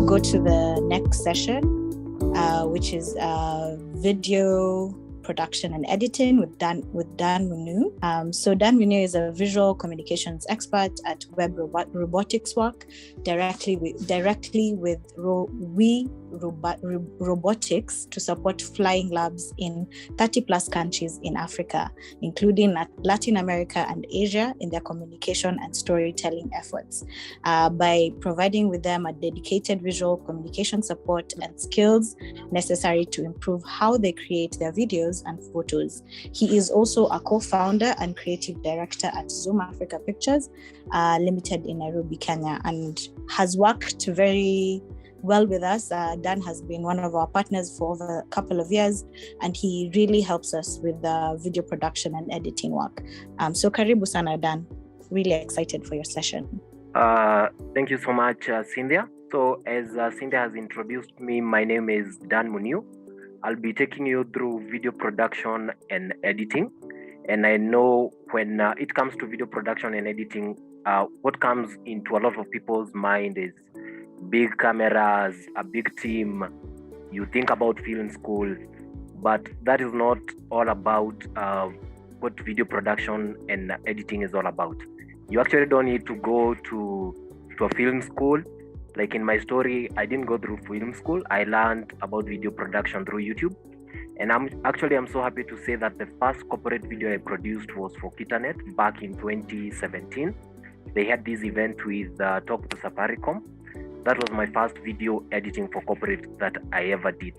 go to the next session, which is video production and editing with Dan Muniu. So Dan Muniu is a visual communications expert at Web Robotics Work, directly with Robotics to support flying labs in 30 plus countries in Africa, including Latin America and Asia, in their communication and storytelling efforts, by providing with them a dedicated visual communication support and skills necessary to improve how they create their videos and photos. He is also a co-founder and creative director at Zoom Africa Pictures Limited in Nairobi, Kenya, and has worked very well with us. Dan has been one of our partners for over a couple of years, and he really helps us with video production and editing work. So karibu sana, Dan. Really excited for your session. Thank you so much, Cynthia. So as Cynthia has introduced me, my name is Dan Muniu. I'll be taking you through video production and editing. And I know when it comes to video production and editing, what comes into a lot of people's mind is big cameras, a big team. You think about film school, but that is not all about what video production and editing is all about. You actually don't need to go to a film school. Like in my story, I didn't go through film school. I learned about video production through YouTube. And I'm so happy to say that the first corporate video I produced was for Kitanet back in 2017. They had this event with Talk to Safaricom. That was my first video editing for corporate that I ever did.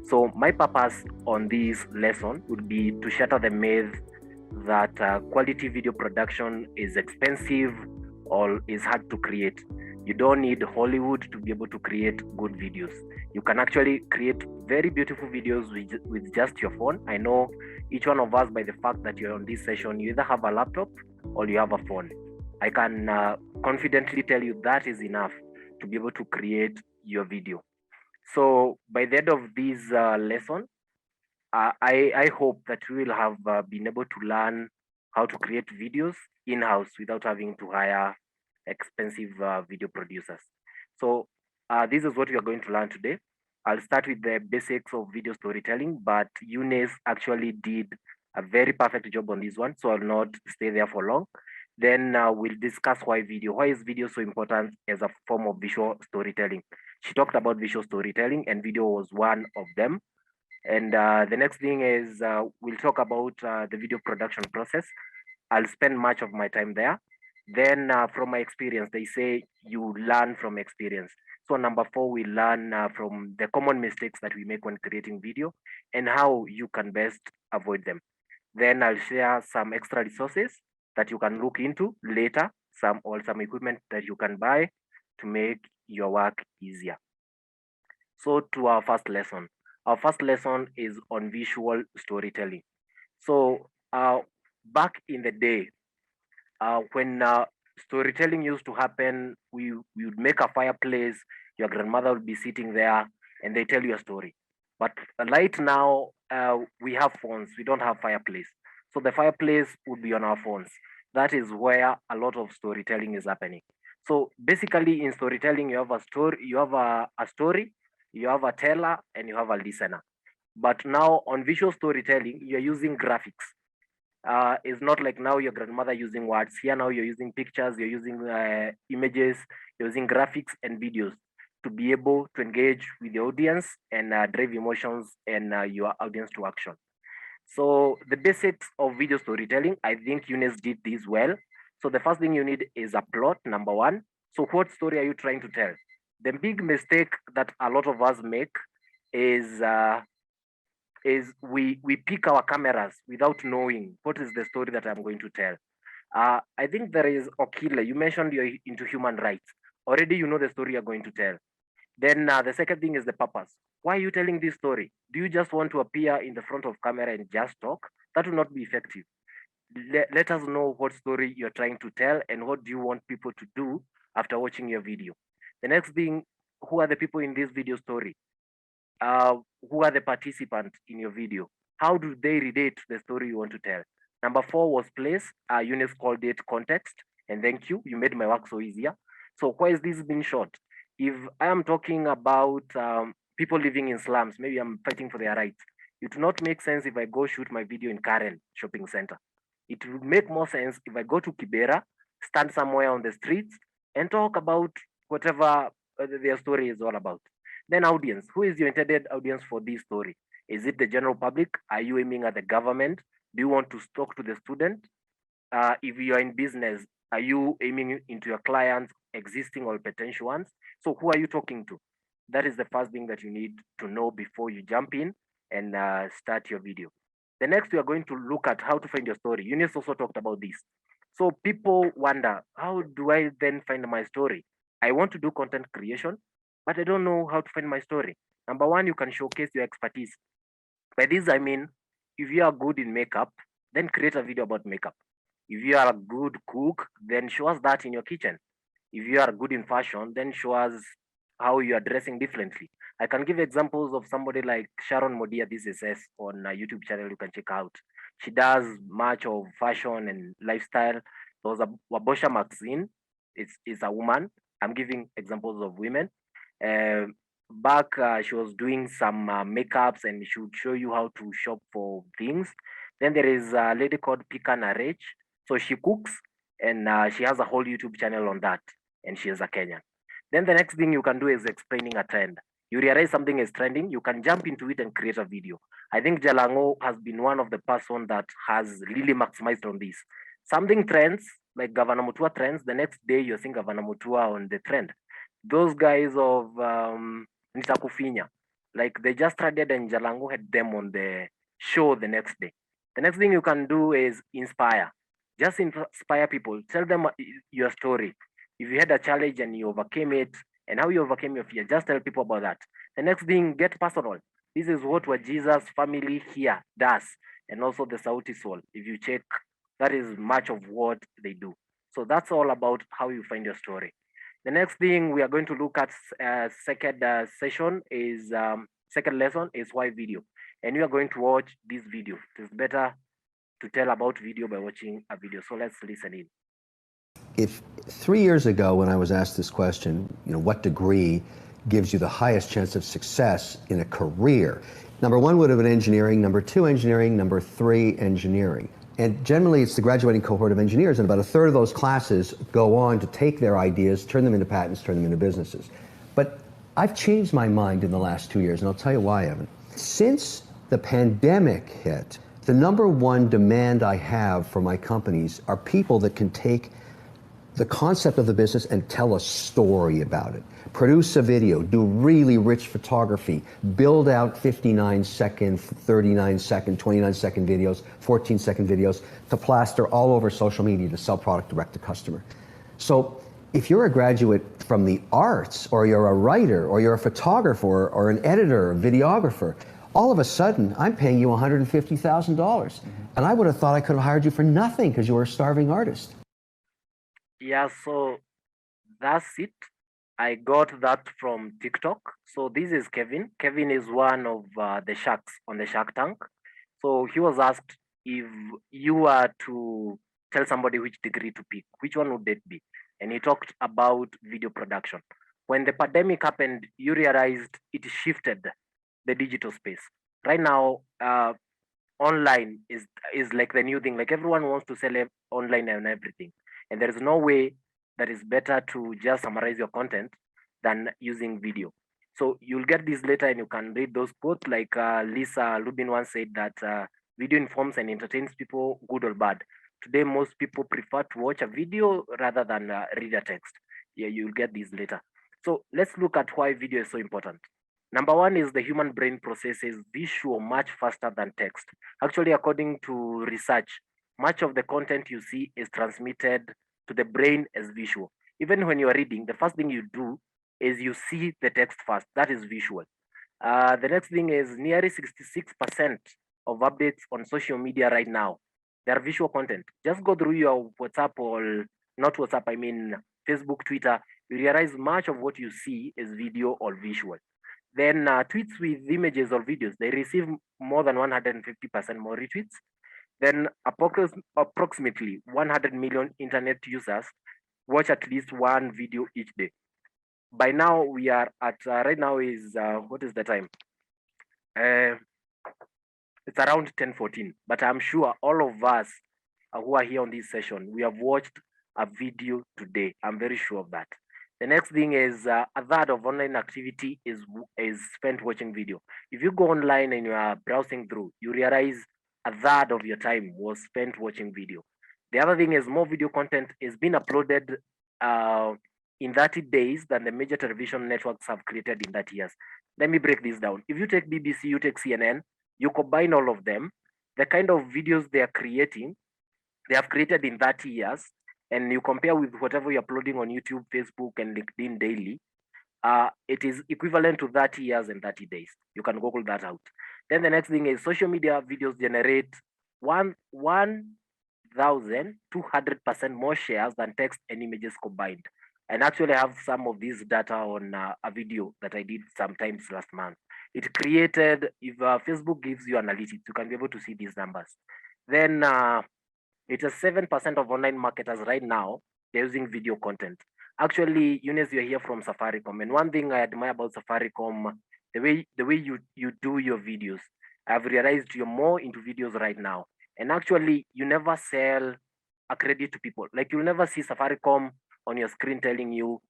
So my purpose on this lesson would be to shatter the myth that quality video production is expensive or is hard to create. You don't need Hollywood to be able to create good videos. You can actually create very beautiful videos with just your phone. I know each one of us, by the fact that you're on this session, you either have a laptop or you have a phone. I can confidently tell you that is enough to be able to create your video. So by the end of this lesson, I hope that we will have been able to learn how to create videos in-house without having to hire expensive video producers. So this is what we are going to learn today. I'll start with the basics of video storytelling, but Eunice actually did a very perfect job on this one, so I'll not stay there for long. Then we'll discuss why is video so important as a form of visual storytelling. She talked about visual storytelling and video was one of them. And the next thing is we'll talk about the video production process. I'll spend much of my time there. Then from my experience, they say you learn from experience. So number 4, we learn from the common mistakes that we make when creating video and how you can best avoid them. Then I'll share some extra resources that you can look into later, some equipment that you can buy to make your work easier. So to our first lesson. Our first lesson is on visual storytelling. So back in the day, when storytelling used to happen, we would make a fireplace, your grandmother would be sitting there and they tell you a story. But right now, we have phones, we don't have fireplace. So the fireplace would be on our phones. That is where a lot of storytelling is happening. So basically in storytelling, you have a story, you have a story, you have a teller, and you have a listener. But now on visual storytelling, you're using graphics. It's not like now your grandmother using words. Here now you're using pictures, you're using images, you're using graphics and videos to be able to engage with the audience and drive emotions and your audience to action. So the basics of video storytelling, I think Eunice did this well. So the first thing you need is a plot, number 1. So what story are you trying to tell? The big mistake that a lot of us make is we pick our cameras without knowing what is the story that I'm going to tell. I think there is Okila. You mentioned you're into human rights. Already you know the story you're going to tell. Then the second thing is the purpose. Why are you telling this story? Do you just want to appear in the front of camera and just talk? That will not be effective. Let us know what story you're trying to tell and what do you want people to do after watching your video. The next thing, who are the people in this video story? Who are the participants in your video? How do they relate to the story you want to tell? Number 4 was place. Eunice called it context. And thank you. You made my work so easier. So why is this being short? If I am talking about people living in slums, maybe I'm fighting for their rights. It would not make sense if I go shoot my video in Karen shopping center. It would make more sense if I go to Kibera, stand somewhere on the streets, and talk about whatever their story is all about. Then audience, who is your intended audience for this story? Is it the general public? Are you aiming at the government? Do you want to talk to the student? If you are in business, are you aiming into your clients, existing or potential ones? So who are you talking to? That is the first thing that you need to know before you jump in and start your video. The next, we are going to look at how to find your story. Eunice also talked about this. So people wonder, how do I then find my story? I want to do content creation, but I don't know how to find my story. Number one, you can showcase your expertise. By this, I mean, if you are good in makeup, then create a video about makeup. If you are a good cook, then show us that in your kitchen. If you are good in fashion, then show us how you are dressing differently. I can give examples of somebody like Sharon Modia, this is on a YouTube channel you can check out. She does much of fashion and lifestyle. There was a Wabosha Maxine, it's a woman. I'm giving examples of women. Uh, Back, she was doing some makeups and she would show you how to shop for things. Then there is a lady called Pika Narech. So she cooks and she has a whole YouTube channel on that, and she is a Kenyan. Then the next thing you can do is explaining a trend. You realize something is trending, you can jump into it and create a video. I think Jalango has been one of the person that has really maximized on this. Something trends, like Governor Mutua trends, the next day you're seeing Governor Mutua on the trend. Those guys of Nitakufinya, like they just started and Jalango had them on the show the next day. The next thing you can do is inspire. Just inspire people. Tell them your story. If you had a challenge and you overcame it, and how you overcame your fear, just tell people about that. The next thing, get personal. This is what Jesus family here does, and also the Sauti Soul. If you check, that is much of what they do. So that's all about how you find your story. The next thing we are going to look at second session is second lesson is why video, and you are going to watch this video. It's better to tell about video by watching a video. So let's listen in. If 3 years ago when I was asked this question, what degree gives you the highest chance of success in a career? Number one would have been engineering, number two engineering, number three engineering. And generally it's the graduating cohort of engineers, and about a third of those classes go on to take their ideas, turn them into patents, turn them into businesses. But I've changed my mind in the last 2 years, and I'll tell you why, Evan. Since the pandemic hit, the number one demand I have for my companies are people that can take the concept of the business and tell a story about it. Produce a video, do really rich photography, build out 59-second, 39-second, 29-second videos, 14-second videos to plaster all over social media to sell product direct to customer. So if you're a graduate from the arts, or you're a writer, or you're a photographer, or an editor, or videographer, all of a sudden I'm paying you $150,000. And I would have thought I could have hired you for nothing because you were a starving artist. Yeah, so that's it. I got that from TikTok. So this is Kevin. Kevin is one of the sharks on the Shark Tank. So he was asked, if you were to tell somebody which degree to pick, which one would it be? And he talked about video production. When the pandemic happened, you realized it shifted the digital space. Right now, online is like the new thing. Like everyone wants to sell online and everything. And there is no way that is better to just summarize your content than using video. So you'll get this later and you can read those quotes, like Lisa Lubin once said that video informs and entertains people, good or bad. Today, most people prefer to watch a video rather than read a text. Yeah, you'll get this later. So let's look at why video is so important. Number one is the human brain processes visual much faster than text. Actually, according to research, much of the content you see is transmitted to the brain as visual. Even when you are reading, the first thing you do is you see the text first. That is visual. The next thing is nearly 66% of updates on social media right now, they are visual content. Just go through your WhatsApp, or not WhatsApp, I mean Facebook, Twitter. You realize much of what you see is video or visual. Then tweets with images or videos, they receive more than 150% more retweets. Then approximately 100 million internet users watch at least one video each day. by now we are at, right now is, what is the time? It's around 10:14, but I'm sure all of us who are here on this session, we have watched a video today. I'm very sure of that. The next thing is a third of online activity is spent watching video. If you go online and you are browsing through, you realize a third of your time was spent watching video. The other thing is more video content is being uploaded in 30 days than the major television networks have created in 30 years. Let me break this down. If you take BBC, you take CNN, you combine all of them, the kind of videos they are creating, they have created in 30 years, and you compare with whatever you're uploading on YouTube, Facebook, and LinkedIn daily, it is equivalent to 30 years and 30 days. You can Google that out. Then the next thing is social media videos generate 1,200% more shares than text and images combined. And actually I have some of these data on a video that I did sometimes last month. It created, if Facebook gives you analytics, you can be able to see these numbers. Then it's a 7% of online marketers right now, they're using video content. Actually, Eunice, you're here from Safaricom. And one thing I admire about Safaricom, the way you do your videos, I've realized you're more into videos right now. And actually, you never sell a credit to people. Like you'll never see Safaricom on your screen telling you,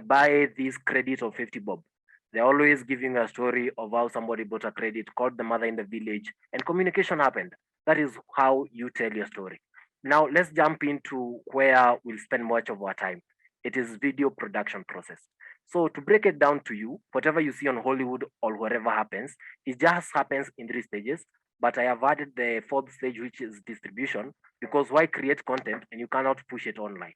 buy this credit of 50 bob. They're always giving a story of how somebody bought a credit, called the mother in the village, and communication happened. That is how you tell your story. Now let's jump into where we'll spend much of our time. It is video production process. So to break it down to you, whatever you see on Hollywood or wherever happens, it just happens in 3 stages. But I have added the 4th stage, which is distribution, because why create content and you cannot push it online?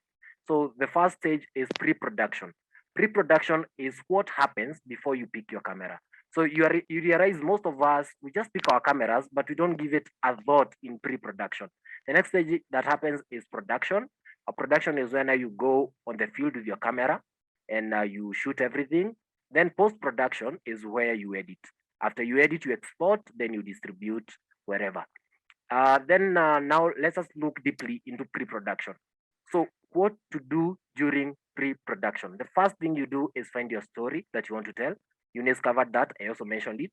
So the first stage is pre-production. Pre-production is what happens before you pick your camera. So you realize most of us, we just pick our cameras, but we don't give it a thought in pre-production. The next stage that happens is production. A production is when you go on the field with your camera and you shoot everything. Then post-production is where you edit. After you edit, you export, then you distribute wherever. Now let us look deeply into pre-production. So what to do during pre-production? The first thing you do is find your story that you want to tell. Eunice covered that, I also mentioned it.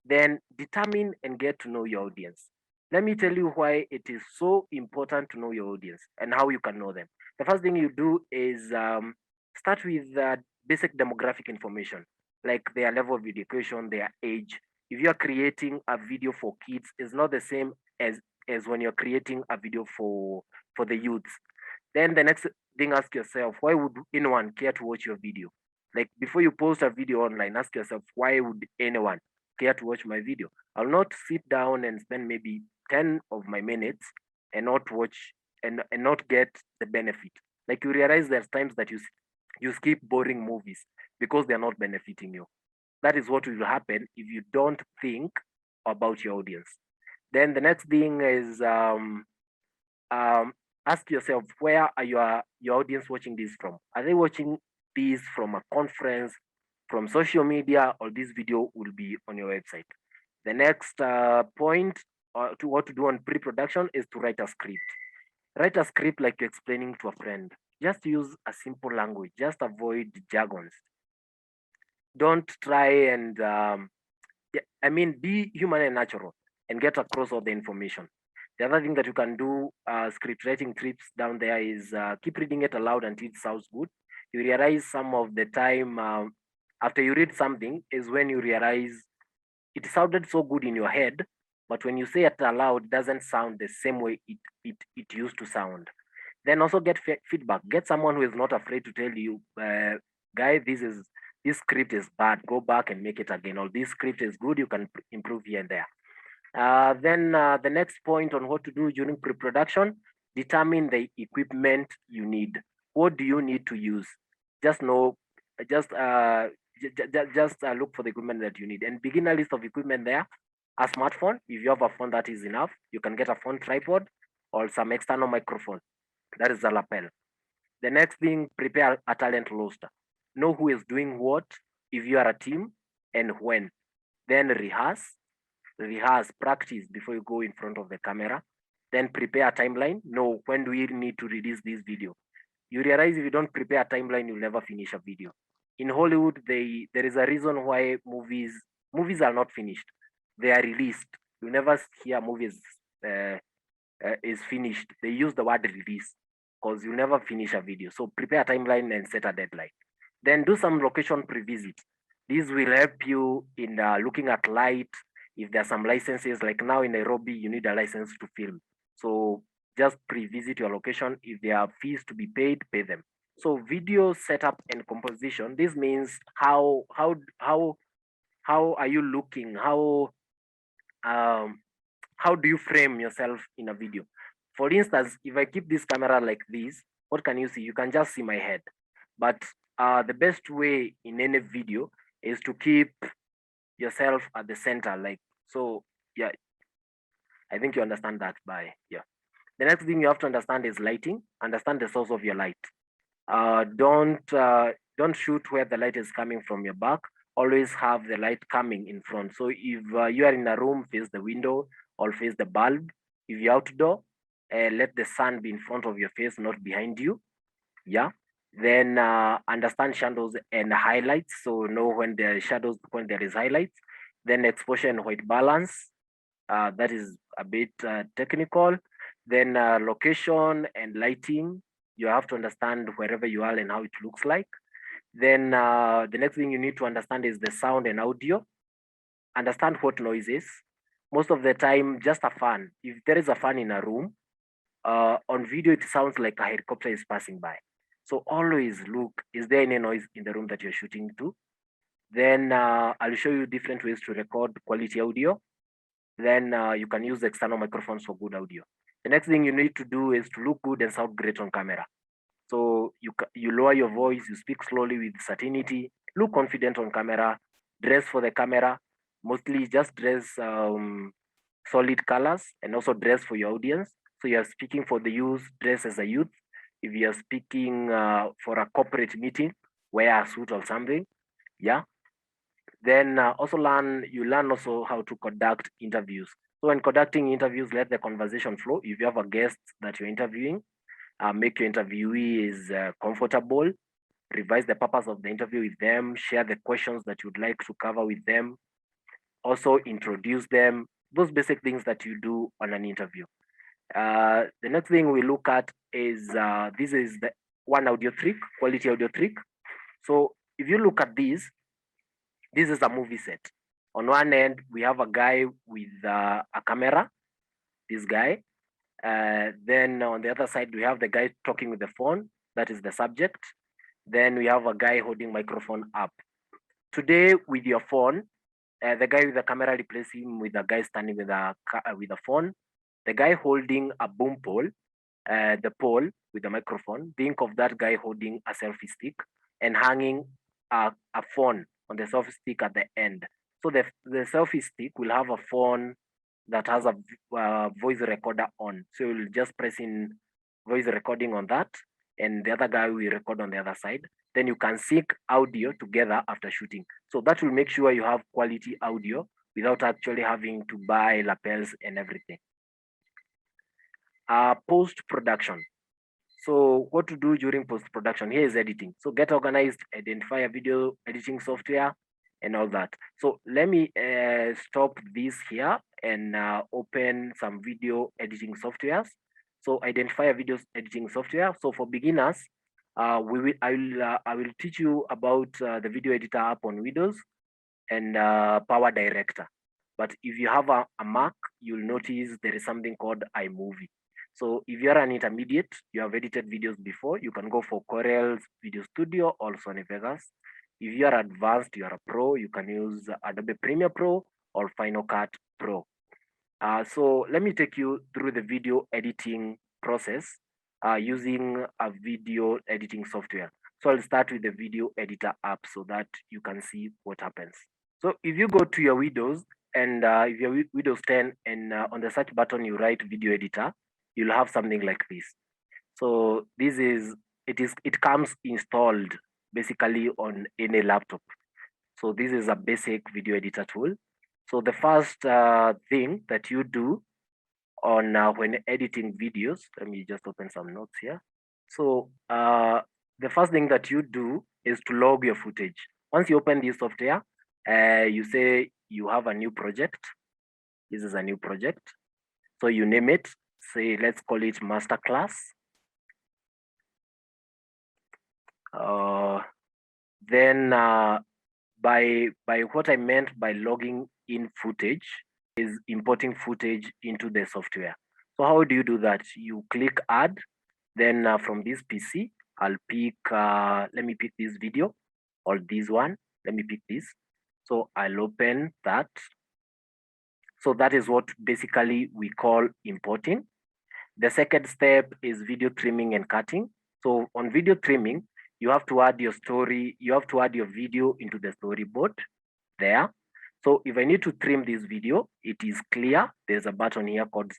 Then determine and get to know your audience. Let me tell you why it is so important to know your audience and how you can know them. The first thing you do is start with basic demographic information, like their level of education, their age. If you are creating a video for kids, it's not the same as when you're creating a video for the youths. Then the next thing, ask yourself, why would anyone care to watch your video? Like before you post a video online, ask yourself, why would anyone care to watch my video? I'll not sit down and spend maybe 10 of my minutes and not watch and not get the benefit. Like you realize there's times that you skip boring movies because they're not benefiting you. That is what will happen if you don't think about your audience. Then the next thing is ask yourself, where are your audience watching this from? Are they watching this from a conference, from social media, or this video will be on your website? The next point to what to do on pre-production is to write a script. Write a script like you're explaining to a friend. Just use a simple language. Just avoid jargons. Don't try and, be human and natural and get across all the information. The other thing that you can do, script writing tips down there, is keep reading it aloud until it sounds good. You realize some of the time after you read something is when you realize it sounded so good in your head, but when you say it aloud, it doesn't sound the same way it used to sound. Then also get feedback. Get someone who is not afraid to tell you, guy, this script is bad. Go back and make it again. Or this script is good. You can improve here and there. Then the next point on what to do during pre-production, determine the equipment you need. What do you need to use? Just look for the equipment that you need and begin a list of equipment there. A smartphone, if you have a phone, that is enough. You can get a phone tripod or some external microphone. That is a lapel. The next thing, prepare a talent roster. Know who is doing what, if you are a team, and when. Then rehearse, practice before you go in front of the camera. Then prepare a timeline. Know when do we need to release this video. You realize if you don't prepare a timeline, you'll never finish a video. in Hollywood, there is a reason why movies are not finished. They are released. You never hear movies is finished. They use the word release because you never finish a video. So prepare a timeline and set a deadline. Then do some location pre-visit. This will help you in looking at light. If there are some licenses, like now in Nairobi, you need a license to film. So just pre-visit your location. If there are fees to be paid, pay them. So video setup and composition. This means how are you looking? How do you frame yourself in a video? For instance, if I keep this camera like this, what can you see? You can just see my head. But the best way in any video is to keep yourself at the center, like so. Yeah, I think you understand that by yeah. The next thing you have to understand is lighting. Understand the source of your light. Don't shoot where the light is coming from your back. Always have the light coming in front. So if you are in a room, face the window or face the bulb. If you're outdoor, let the sun be in front of your face, not behind you. Yeah. Then understand shadows and highlights. So know when there are shadows, when there is highlights. Then exposure and white balance. That is a bit technical. Then location and lighting. You have to understand wherever you are and how it looks like. Then the next thing you need to understand is the sound and audio. Understand what noise is. Most of the time, just a fan. If there is a fan in a room, on video, it sounds like a helicopter is passing by. So always look, is there any noise in the room that you're shooting to? Then I'll show you different ways to record quality audio. Then you can use external microphones for good audio. The next thing you need to do is to look good and sound great on camera. So you lower your voice, you speak slowly with certainty, look confident on camera, dress for the camera, mostly just dress solid colors, and also dress for your audience. So you're speaking for the youth, dress as a youth. If you're speaking for a corporate meeting, wear a suit or something, yeah. Then you learn also how to conduct interviews. So when conducting interviews, let the conversation flow. If you have a guest that you're interviewing, make your interviewee is comfortable, revise the purpose of the interview with them, share the questions that you'd like to cover with them, also introduce them, those basic things that you do on an interview. The next thing we look at is, this is the one audio trick, quality audio trick. So if you look at this is a movie set. On one end, we have a guy with a camera, this guy. Then on the other side, we have the guy talking with the phone, that is the subject. Then we have a guy holding microphone up. Today, with your phone, the guy with the camera replace him with a guy standing with a phone. The guy holding a boom pole, the pole with the microphone. Think of that guy holding a selfie stick and hanging a phone on the selfie stick at the end. So the selfie stick will have a phone that has a voice recorder on. So you'll just press in voice recording on that, and the other guy will record on the other side. Then you can sync audio together after shooting. So that will make sure you have quality audio without actually having to buy lapels and everything. Post-production. So what to do during post-production? Here is editing. So get organized, identify a video editing software and all that. So let me stop this here and open some video editing softwares. So identify a video editing software. So for beginners, I will teach you about the video editor app on Windows and Power Director. But if you have a Mac, you'll notice there is something called iMovie. So if you're an intermediate, you have edited videos before, you can go for Corel's Video Studio or Sony Vegas. If you are advanced, you are a pro, you can use Adobe Premiere Pro or Final Cut Pro. So let me take you through the video editing process using a video editing software. So I'll start with the video editor app so that you can see what happens. So if you go to your Windows and if you're Windows 10 and on the search button you write video editor, you'll have something like this. So this is, it comes installed basically on any laptop. So this is a basic video editor tool. So the first thing that you do on when editing videos, let me just open some notes here. So the first thing that you do is to log your footage. Once you open this software, you say you have a new project. This is a new project. So you name it, say, let's call it MASTERCLASS. Then by what I meant by logging in footage is importing footage into the software. So how do you do that? You click add, then from this PC, I'll pick, let me pick this video or this one. Let me pick this. So I'll open that. So that is what basically we call importing. The second step is video trimming and cutting. So on video trimming, you have to add your story, you have to add your video into the storyboard there. So if I need to trim this video, it is clear. There's a button here called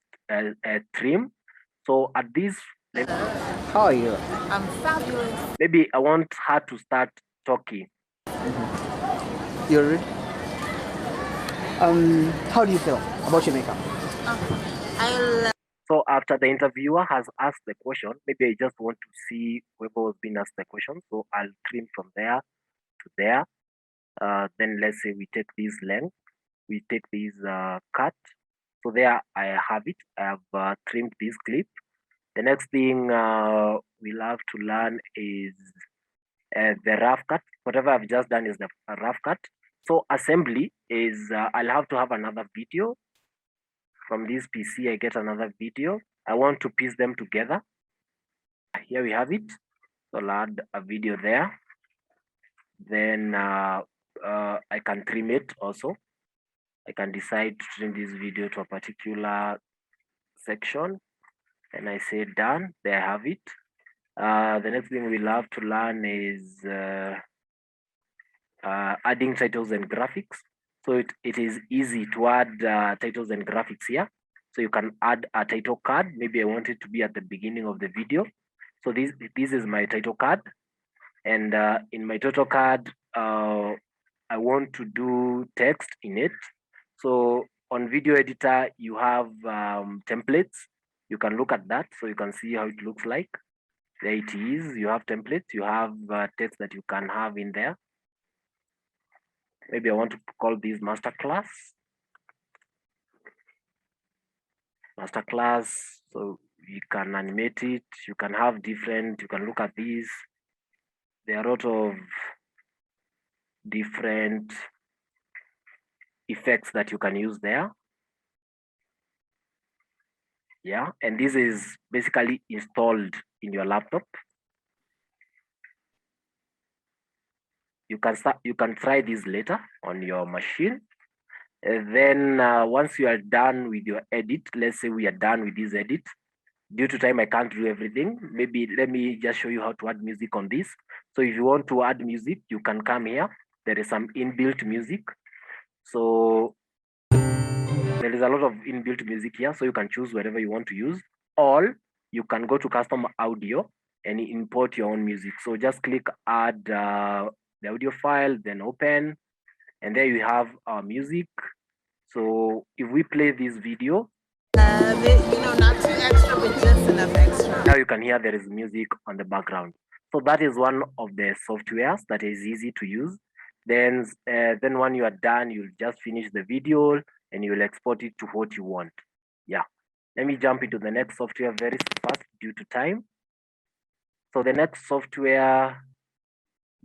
trim. So at this, How are you? I'm fabulous. Maybe I want her to start talking. You're ready? How do you feel about your makeup? So after the interviewer has asked the question, maybe I just want to see whoever was being asked the question. So I'll trim from there to there. Then let's say we take this length, we take this cut. So there I have it. I have trimmed this clip. The next thing we'll have to learn is the rough cut. Whatever I've just done is the rough cut. So assembly is I'll have to have another video. From this PC, I get another video. I want to piece them together. Here we have it. So I'll add a video there. Then I can trim it also. I can decide to trim this video to a particular section. And I say done. There I have it. The next thing we'll have to learn is adding titles and graphics. So it is easy to add titles and graphics here. So you can add a title card. Maybe I want it to be at the beginning of the video. So this is my title card. And in my title card, I want to do text in it. So on video editor, you have templates. You can look at that so you can see how it looks like. There it is. You have templates. You have text that you can have in there. Maybe I want to call this masterclass. Masterclass. So you can animate it. You can have different, you can look at these. There are a lot of different effects that you can use there. Yeah, and this is basically installed in your laptop. You can try this later on your machine. Then once you are done with your edit, let's say we are done with this edit. Due to time, I can't do everything. Maybe let me just show you how to add music on this. So if you want to add music, you can come here. There is some inbuilt music. So there is a lot of inbuilt music here. So you can choose whatever you want to use. Or you can go to custom audio and import your own music. So just click add the audio file, then open. And there you have our music. So if we play this video, not too extra, but just enough extra. Now you can hear there is music on the background. So that is one of the softwares that is easy to use. Then when you are done, you'll just finish the video and you'll export it to what you want. Yeah. Let me jump into the next software very fast due to time. So the next software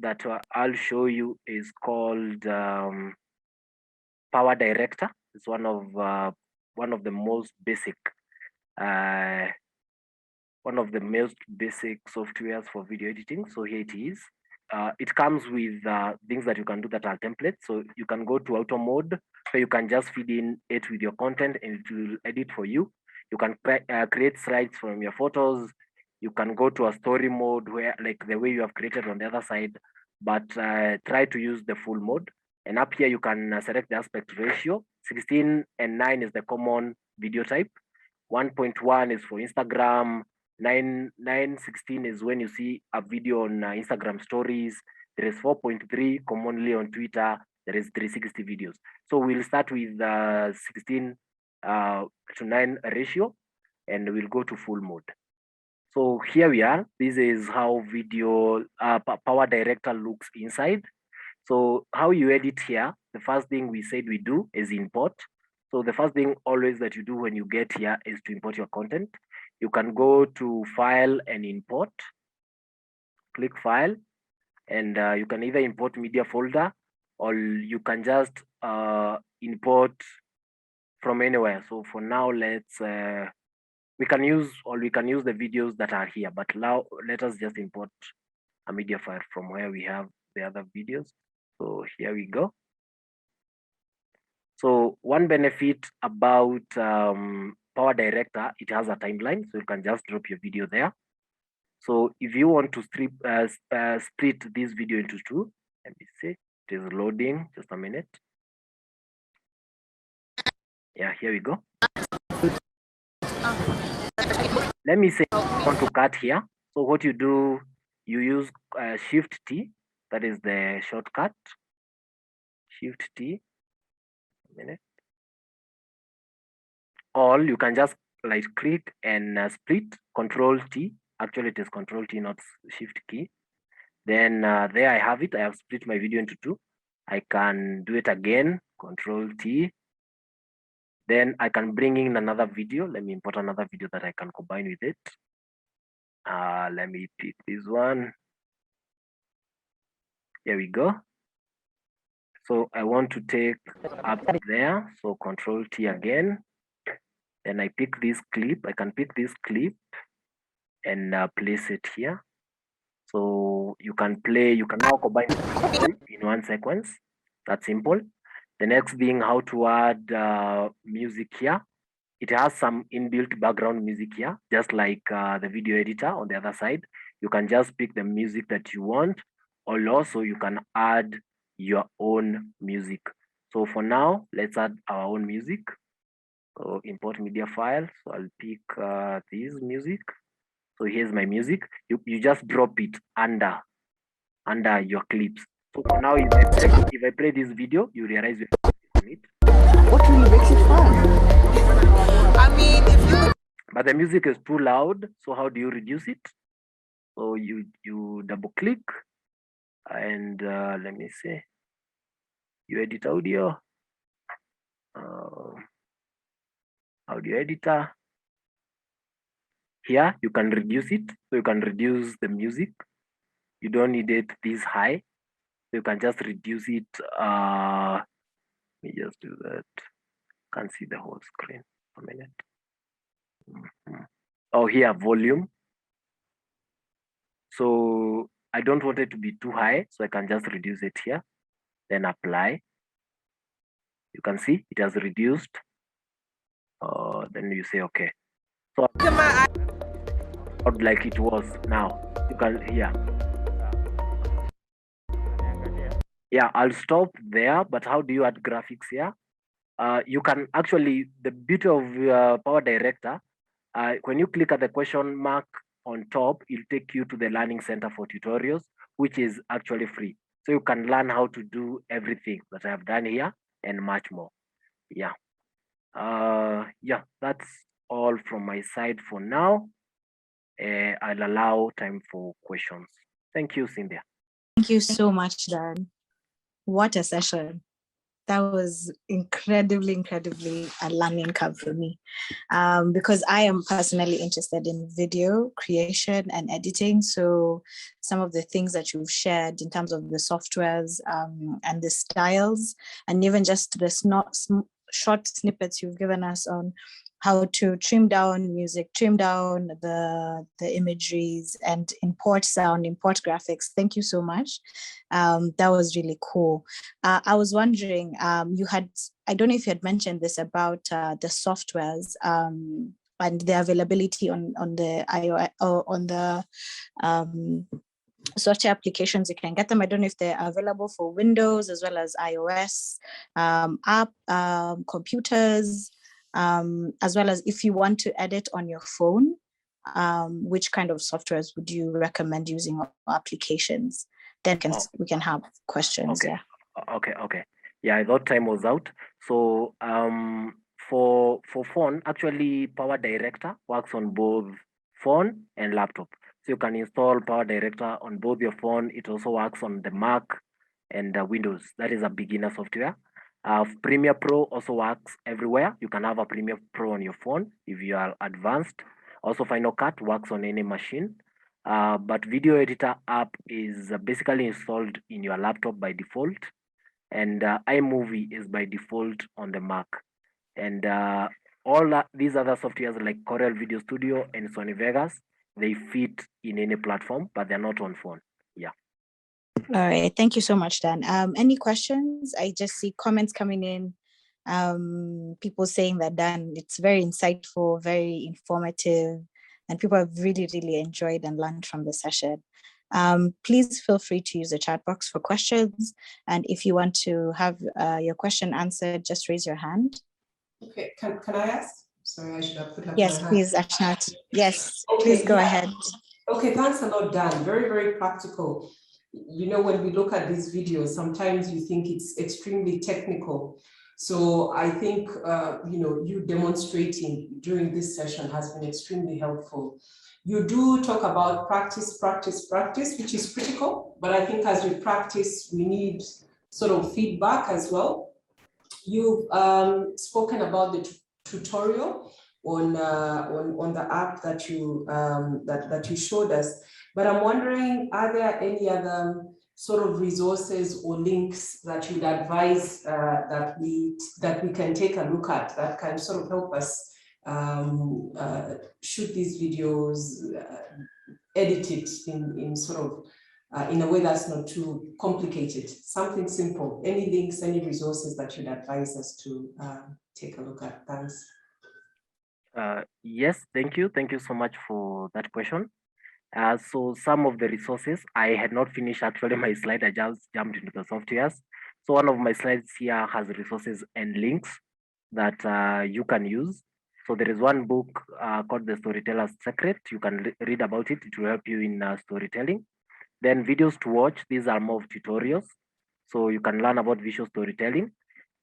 that I'll show you is called Power Director. It's one of the most basic softwares for video editing. So here it is. It comes with things that you can do that are templates. So you can go to auto mode, so you can just feed in it with your content and it will edit for you. You can create slides from your photos. You can go to a story mode where, like the way you have created on the other side, but try to use the full mode. And up here, you can select the aspect ratio. 16:9 is the common video type. 1.1 is for Instagram. 9:16 is when you see a video on Instagram stories. There is 4.3 commonly on Twitter. There is 360 videos. So we'll start with 16:9 ratio, and we'll go to full mode. So here we are. This is how video Power Director looks inside. So how you edit here, the first thing we said we do is import. So the first thing always that you do when you get here is to import your content. You can go to File and Import, click File, and you can either import media folder or you can just import from anywhere. So for now, we can use the videos that are here, but now let us just import a media file from where we have the other videos. So here we go. So one benefit about Power Director, it has a timeline, so you can just drop your video there. So if you want to split this video into two, let me see, it is loading, just a minute. Yeah, here we go. Let me say I want to cut here. So what you do, you use Shift T, that is the shortcut. Shift T, a minute. Or you can just right click and split, Control T. Actually, it is Control T, not Shift key. Then there I have it. I have split my video into two. I can do it again, Control T. Then I can bring in another video. Let me import another video that I can combine with it. Let me pick this one. Here we go. So I want to take up there. So Control T again. Then I pick this clip. I can pick this clip and place it here. So you can now combine in one sequence. That's simple. The next being how to add music here. It has some inbuilt background music here, just like the video editor on the other side. You can just pick the music that you want, or also you can add your own music. So for now, let's add our own music. So import media file. So I'll pick this music. So here's my music. You just drop it under your clips. So for now, if I play this video, you realize we on it. What really makes it fun? I mean, if you But the music is too loud. So how do you reduce it? So you double click and let me see. You edit audio. Audio editor. Here you can reduce it. So you can reduce the music. You don't need it this high. So you can just reduce it. Let me just do that. Can't see the whole screen. A minute. Oh, here volume. So I don't want it to be too high, so I can just reduce it here. Then apply. You can see it has reduced. Then you say okay. So like it was now. You can hear. Yeah, I'll stop there. But how do you add graphics here? You can actually, the beauty of Power Director, when you click at the question mark on top, it'll take you to the Learning Center for tutorials, which is actually free. So you can learn how to do everything that I have done here and much more. Yeah. Yeah, that's all from my side for now. I'll allow time for questions. Thank you, Cynthia. Thank you so much, Dan. What a session. That was incredibly a learning curve for me, because I am personally interested in video creation and editing. So some of the things that you've shared in terms of the softwares and the styles, and even just the short snippets you've given us on how to trim down music, trim down the imageries, and import sound, import graphics. Thank you so much. That was really cool. I was wondering, I don't know if you had mentioned this about the softwares and the availability on the iOS or on the software applications. You can get them. I don't know if they're available for Windows as well as iOS computers, as well as if you want to edit on your phone, which kind of softwares would you recommend using, or applications? Then we can have questions. Okay. Okay. Yeah, I thought time was out. So for phone, actually Power Director works on both phone and laptop. So you can install Power Director on both your phone. It also works on the Mac and Windows. That is a beginner software. Premiere Pro also works everywhere. You can have a Premiere Pro on your phone if you are advanced. Also, Final Cut works on any machine. But Video Editor app is basically installed in your laptop by default. And iMovie is by default on the Mac. And all these other softwares like Corel Video Studio and Sony Vegas, they fit in any platform, but they're not on phone. Yeah. All right. Thank you so much, Dan. Any questions? I just see comments coming in. People saying that Dan, it's very insightful, very informative, and people have really, really enjoyed and learned from the session. Please feel free to use the chat box for questions. And if you want to have your question answered, just raise your hand. Okay, can I ask? Sorry, I should have put up Yes, my hand. please, Ashnat. Yes, Okay, please go ahead. Okay, thanks a lot, Dan. Very, very practical. You know, when we look at these videos, sometimes you think it's extremely technical. So I think, you know, you demonstrating during this session has been extremely helpful. You do talk about practice, practice, practice, which is critical. But I think as we practice, we need sort of feedback as well. You've spoken about the tutorial on the app that you that you showed us, but I'm wondering, are there any other sort of resources or links that you'd advise that we can take a look at that can sort of help us shoot these videos, edit it in sort of in a way that's not too complicated, something simple? Any links, any resources that you'd advise us to take a look at? Thanks. Yes, thank you. Thank you so much for that question. So some of the resources, I had not finished actually my slide, I just jumped into the softwares. So one of my slides here has resources and links that you can use. So there is one book called The Storyteller's Secret. You can read about it. It will help you in storytelling. Then videos to watch, these are more of tutorials. So you can learn about visual storytelling.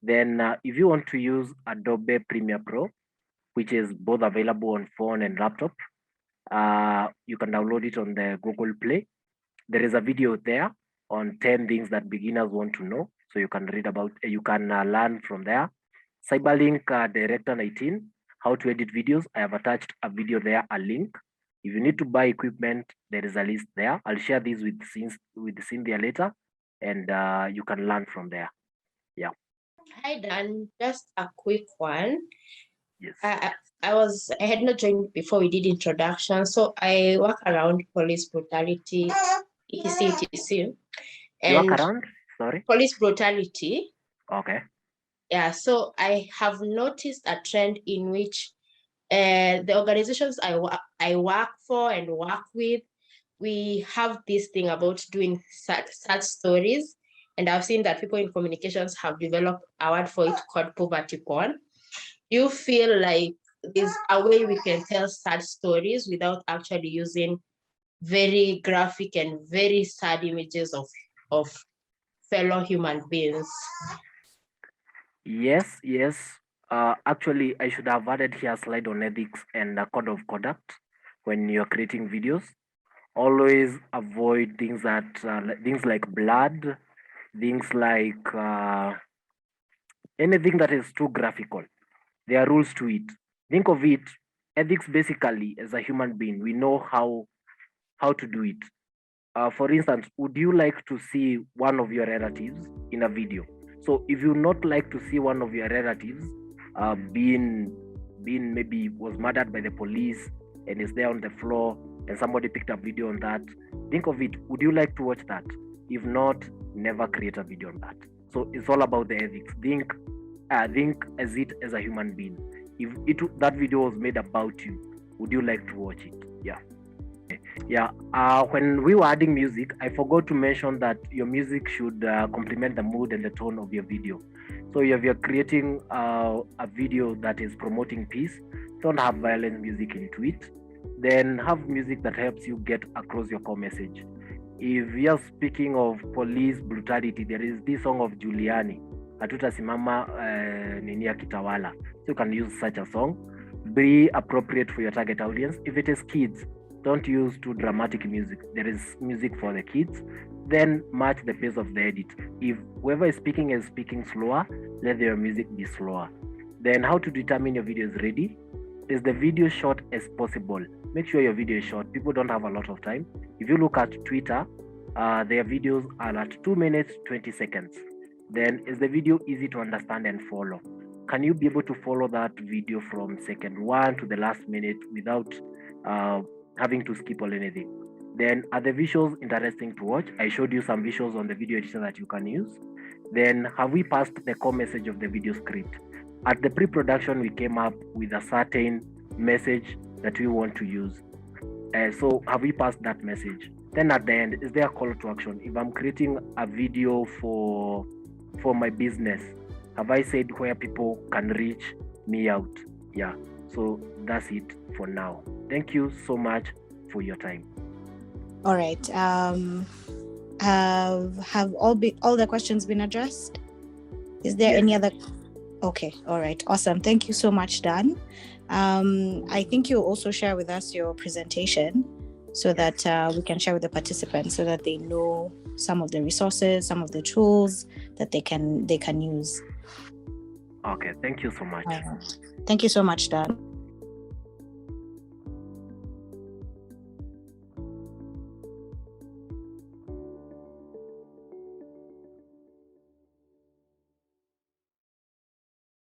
Then if you want to use Adobe Premiere Pro, which is both available on phone and laptop, you can download it on the Google Play. There is a video there on 10 things that beginners want to know. So you can read about, you can learn from there. Cyberlink Director 19, how to edit videos. I have attached a video there, a link. If you need to buy equipment, there is a list there. I'll share this with Cynthia later, and you can learn from there. Yeah. Hi, Dan. Just a quick one. Yes. I had not joined before we did introduction, so I work around police brutality, etc. You work around? Sorry? Police brutality. Okay. Yeah, so I have noticed a trend in which the organizations I work for and work with, we have this thing about doing such stories. And I've seen that people in communications have developed a word for it called poverty porn. Do you feel like there's a way we can tell sad stories without actually using very graphic and very sad images of fellow human beings? Yes. Actually, I should have added here a slide on ethics and a code of conduct when you're creating videos. Always avoid things that things like blood, things like anything that is too graphical. There are rules to it. Think of it, ethics basically, as a human being, we know how to do it. For instance, would you like to see one of your relatives in a video? So if you not like to see one of your relatives being maybe was murdered by the police and is there on the floor and somebody picked up video on that, think of it, would you like to watch that? If not, never create a video on that. So it's all about the ethics. Think as it as a human being. If that video was made about you, would you like to watch it? Yeah. When we were adding music, I forgot to mention that your music should complement the mood and the tone of your video. So if you're creating a video that is promoting peace, don't have violent music into it. Then have music that helps you get across your core message. If you're speaking of police brutality, there is this song of Giuliani, Hatutasimama Nini Kitawala. So you can use such a song. Be appropriate for your target audience. If it is kids, Don't use too dramatic music. There is music for the kids. Then match the pace of the edit. If whoever is speaking slower, let their music be slower. Then how to determine your video is ready? Is the video short as possible? Make sure your video is short. People don't have a lot of time. If you look at Twitter, their videos are at 2 minutes, 20 seconds. Then is the video easy to understand and follow? Can you be able to follow that video from second 1 to the last minute without having to skip or anything? Then are the visuals interesting to watch? I showed you some visuals on the video editor that you can use. Then have we passed the core message of the video script? At the pre-production, we came up with a certain message that we want to use. So have we passed that message? Then at the end, is there a call to action? If I'm creating a video for my business, have I said where people can reach me out? Yeah, so that's it for now. Thank you so much for your time. All right. Have all the questions been addressed? Is there any other? Okay. All right. Awesome. Thank you so much, Dan. I think you'll also share with us your presentation so that we can share with the participants so that they know some of the resources, some of the tools that they can use. Okay. Thank you so much. Thank you so much, Dan.